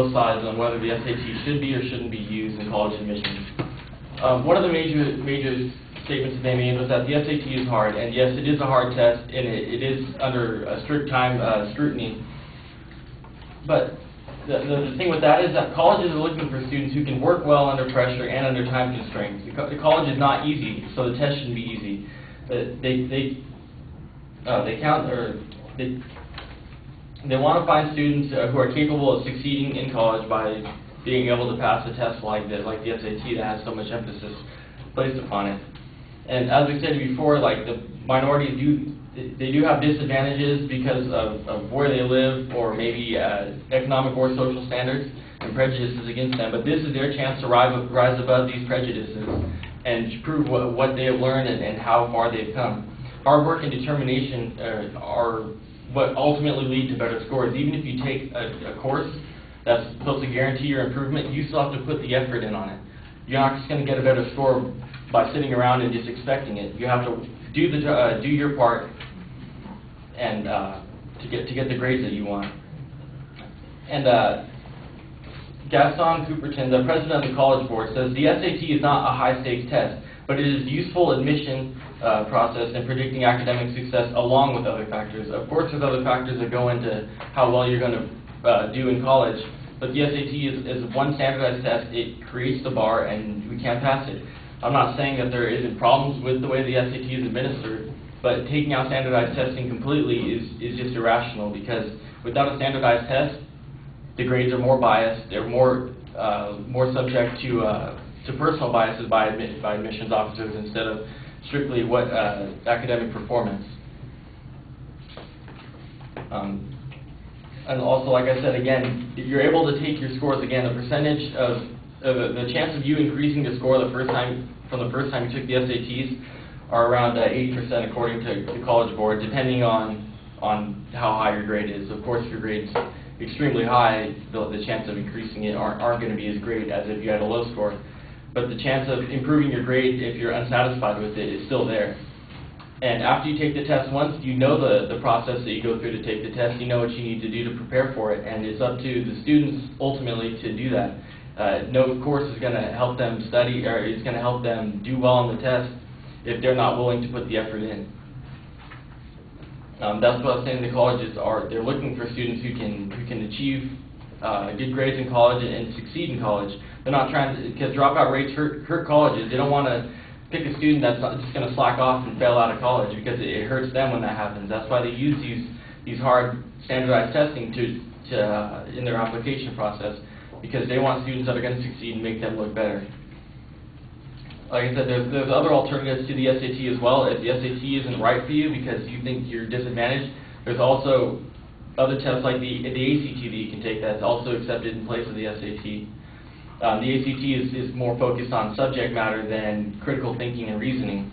both sides on whether the SAT should be or shouldn't be used in college admissions. One of the major statements they made was that the SAT is hard, and yes, it is a hard test, and it is under a strict time scrutiny. But the thing with that is that colleges are looking for students who can work well under pressure and under time constraints. The college is not easy, so the test shouldn't be easy. They want to find students who are capable of succeeding in college by being able to pass a test like the SAT that has so much emphasis placed upon it. And as we said before, like the minorities do have disadvantages because of where they live, or maybe economic or social standards and prejudices against them. But this is their chance to rise above these prejudices and to prove what they have learned and how far they've come. Hard work and determination are what ultimately lead to better scores. Even if you take a course that's supposed to guarantee your improvement, you still have to put the effort in on it. You're not just going to get a better score by sitting around and just expecting it. You have to do your part and to get the grades that you want. And Gaston Cooperton, the president of the College Board, says the SAT is not a high-stakes test, but it is a useful admission process in predicting academic success along with other factors. Of course, there's other factors that go into how well you're going to do in college, but the SAT is one standardized test. It creates the bar, and we can't pass it. I'm not saying that there isn't problems with the way the SAT is administered, but taking out standardized testing completely is just irrational, because without a standardized test, the grades are more biased. They're more subject to personal biases by admissions officers instead of strictly what academic performance. And also, like I said again, if you're able to take your scores again, the percentage of the chance of you increasing the score from the first time you took the SATs are around 80% according to the College Board, depending on how high your grade is. Of course, if your grade's extremely high, the chance of increasing it aren't going to be as great as if you had a low score. But the chance of improving your grade if you're unsatisfied with it is still there. And after you take the test once, you know the process that you go through to take the test. You know what you need to do to prepare for it, and it's up to the students ultimately to do that. No course is going to help them study, or is going to help them do well on the test if they're not willing to put the effort in. That's what I was saying. The colleges they're looking for students who can achieve good grades in college and succeed in college. They're not trying to, because dropout rates hurt colleges. They don't want to pick a student that's not just going to slack off and fail out of college, because it hurts them when that happens. That's why they use these hard standardized testing in their application process, because they want students that are going to succeed and make them look better. Like I said, there's other alternatives to the SAT as well. If the SAT isn't right for you because you think you're disadvantaged, there's also other tests like the ACT that you can take that's also accepted in place of the SAT. The ACT is more focused on subject matter than critical thinking and reasoning.